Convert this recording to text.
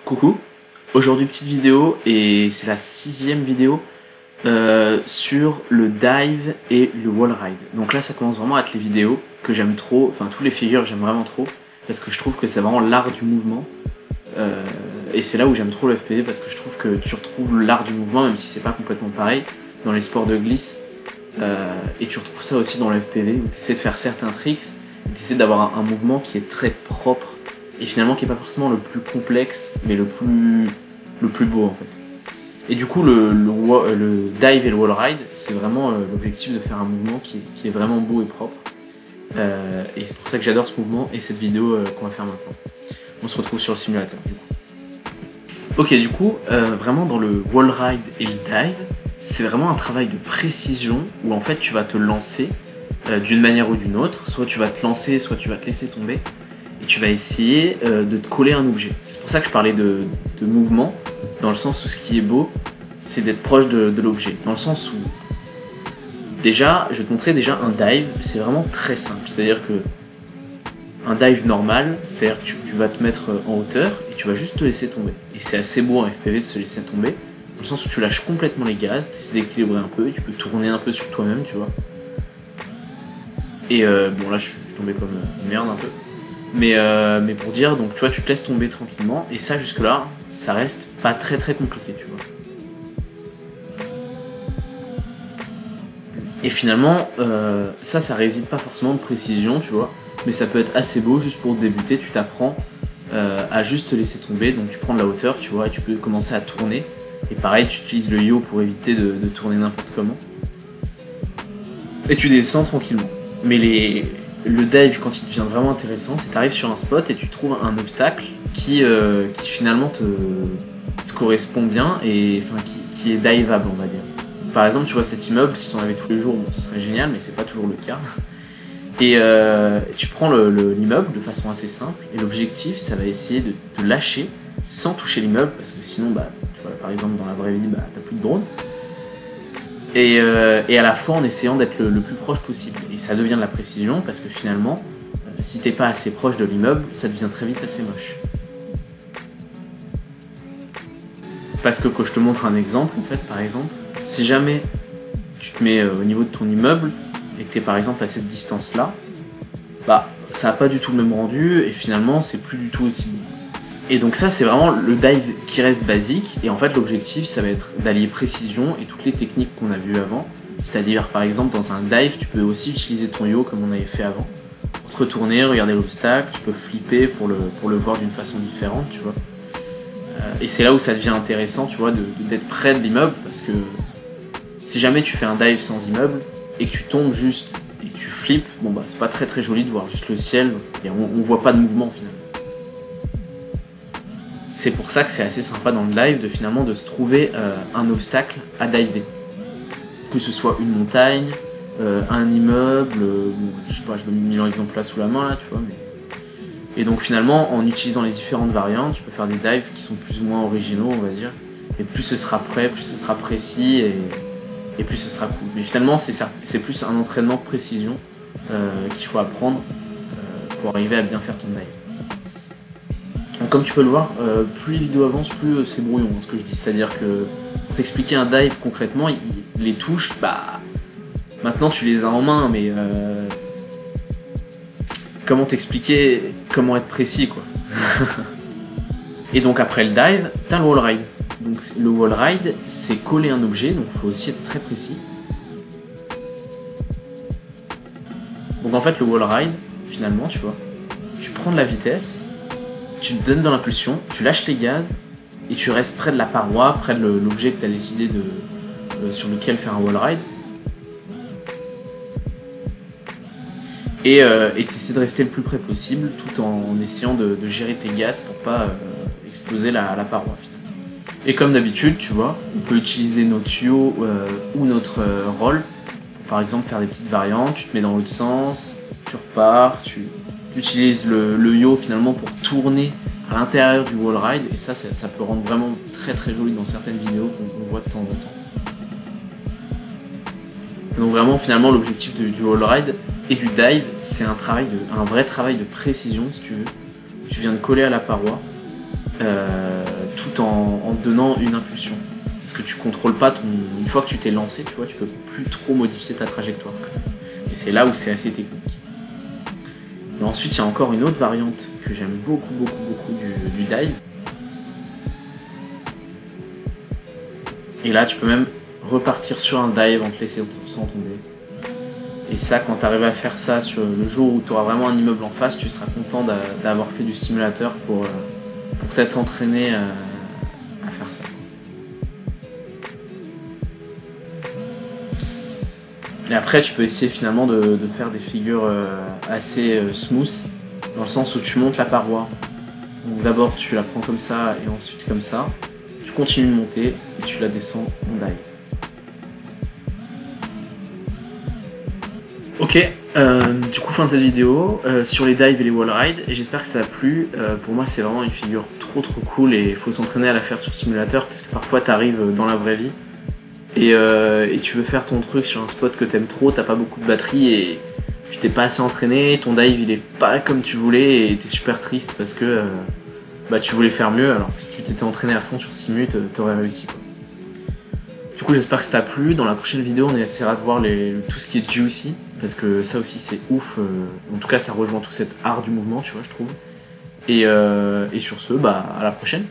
Coucou, aujourd'hui petite vidéo et c'est la 6e vidéo sur le dive et le wall ride. Donc là ça commence vraiment à être les vidéos que j'aime trop, enfin tous les figures j'aime vraiment trop parce que je trouve que c'est vraiment l'art du mouvement et c'est là où j'aime trop le FPV parce que je trouve que tu retrouves l'art du mouvement même si c'est pas complètement pareil dans les sports de glisse et tu retrouves ça aussi dans le FPV où tu essaies de faire certains tricks, tu essaies d'avoir un mouvement qui est très propre et finalement qui n'est pas forcément le plus complexe mais le plus beau en fait. Et du coup le dive et le wall ride c'est vraiment l'objectif de faire un mouvement qui est vraiment beau et propre et c'est pour ça que j'adore ce mouvement et cette vidéo qu'on va faire maintenant. On se retrouve sur le simulateur du coup. Ok, du coup vraiment dans le wall ride et le dive c'est vraiment un travail de précision où en fait tu vas te lancer d'une manière ou d'une autre, soit tu vas te lancer soit tu vas te laisser tomber et tu vas essayer de te coller un objet. C'est pour ça que je parlais de mouvement, dans le sens où ce qui est beau, c'est d'être proche de l'objet. Dans le sens où, déjà, je vais te montrer déjà un dive, c'est vraiment très simple. C'est-à-dire que un dive normal, c'est-à-dire que tu vas te mettre en hauteur et tu vas juste te laisser tomber. Et c'est assez beau en FPV de se laisser tomber, dans le sens où tu lâches complètement les gaz, tu essaies d'équilibrer un peu, et tu peux tourner un peu sur toi-même, tu vois. Et bon là je suis tombé comme une merde un peu. Mais pour dire, donc tu vois, tu te laisses tomber tranquillement, et ça jusque là, ça reste pas très compliqué, tu vois. Et finalement, ça réside pas forcément de précision, tu vois, mais ça peut être assez beau juste pour débuter, tu t'apprends à juste te laisser tomber, donc tu prends de la hauteur, tu vois, et tu peux commencer à tourner, et pareil, tu utilises le yo pour éviter de tourner n'importe comment, et tu descends tranquillement. Mais le dive, quand il devient vraiment intéressant, c'est que tu arrives sur un spot et tu trouves un obstacle qui finalement te correspond bien et enfin, qui est diveable, on va dire. Par exemple, tu vois cet immeuble, si tu en avais tous les jours, bon, ce serait génial, mais c'est pas toujours le cas. Et tu prends l'immeuble de façon assez simple et l'objectif, ça va essayer de te lâcher sans toucher l'immeuble parce que sinon, bah, tu vois, par exemple, dans la vraie vie, bah, t'as plus de drone. Et à la fois en essayant d'être le plus proche possible. Et ça devient de la précision parce que finalement, si t'es pas assez proche de l'immeuble, ça devient très vite assez moche. Parce que quand je te montre un exemple, en fait, par exemple, si jamais tu te mets au niveau de ton immeuble et que t'es par exemple à cette distance-là, bah ça n'a pas du tout le même rendu et finalement c'est plus du tout aussi bon. Et donc ça c'est vraiment le dive qui reste basique et en fait l'objectif ça va être d'allier précision et toutes les techniques qu'on a vues avant. C'est-à-dire par exemple dans un dive tu peux aussi utiliser ton yo comme on avait fait avant. Pour te retourner, regarder l'obstacle, tu peux flipper pour le voir d'une façon différente, tu vois. Et c'est là où ça devient intéressant, tu vois, d'être près de l'immeuble parce que si jamais tu fais un dive sans immeuble et que tu tombes juste et que tu flippes, bon bah c'est pas très joli de voir juste le ciel et on voit pas de mouvement finalement. C'est pour ça que c'est assez sympa dans le dive de finalement de se trouver un obstacle à diver. Que ce soit une montagne, un immeuble, je sais pas, je me mets l'exemple là sous la main là, tu vois. Et donc finalement, en utilisant les différentes variantes, tu peux faire des dives qui sont plus ou moins originaux, on va dire. Et plus ce sera prêt, plus ce sera précis et plus ce sera cool. Mais finalement, c'est plus un entraînement de précision qu'il faut apprendre pour arriver à bien faire ton dive. Donc comme tu peux le voir, plus les vidéos avancent, plus c'est brouillon ce que je dis. C'est-à-dire que pour t'expliquer un dive concrètement, les touches, bah maintenant tu les as en main, mais comment t'expliquer, comment être précis quoi. Et donc après le dive, t'as le wall ride. Donc le wall ride, c'est coller un objet, donc il faut aussi être très précis. Donc en fait le wall ride, finalement tu vois, tu prends de la vitesse, tu te donnes de l'impulsion, tu lâches les gaz et tu restes près de la paroi, près de l'objet que tu as décidé sur lequel faire un wall ride. Et tu essaies de rester le plus près possible tout en essayant de gérer tes gaz pour pas exploser la paroi finalement. Et comme d'habitude, tu vois, on peut utiliser nos tuyaux ou notre roll pour par exemple faire des petites variantes, tu te mets dans l'autre sens, tu repars, tu utilises le yo finalement pour tourner à l'intérieur du wall ride et ça peut rendre vraiment très joli dans certaines vidéos qu'on voit de temps en temps. Donc vraiment finalement l'objectif du wall ride et du dive c'est un vrai travail de précision si tu veux. Tu viens de coller à la paroi en donnant une impulsion. Parce que tu contrôles pas une fois que tu t'es lancé, tu vois, tu peux plus trop modifier ta trajectoire. Et c'est là où c'est assez technique. Mais ensuite, il y a encore une autre variante que j'aime beaucoup du dive. Et là, tu peux même repartir sur un dive en te laissant tomber. Et ça, quand tu arrives à faire ça sur le jour où tu auras vraiment un immeuble en face, tu seras content d'avoir fait du simulateur pour peut-être t'entraîner à faire ça. Et après, tu peux essayer finalement de faire des figures assez smooth, dans le sens où tu montes la paroi. Donc d'abord, tu la prends comme ça et ensuite comme ça. Tu continues de monter et tu la descends en dive. Ok, du coup fin de cette vidéo sur les dives et les wall rides, et j'espère que ça t'a plu. Pour moi c'est vraiment une figure trop cool et il faut s'entraîner à la faire sur simulateur parce que parfois t'arrives dans la vraie vie et tu veux faire ton truc sur un spot que t'aimes trop, t'as pas beaucoup de batterie et tu t'es pas assez entraîné, ton dive il est pas comme tu voulais et t'es super triste parce que tu voulais faire mieux, alors que si tu t'étais entraîné à fond sur Simu, t'aurais réussi quoi. Du coup j'espère que ça t'a plu. Dans la prochaine vidéo on essaiera de voir tout ce qui est juicy, parce que ça aussi c'est ouf, en tout cas ça rejoint tout cet art du mouvement, tu vois, je trouve. Et sur ce, à la prochaine.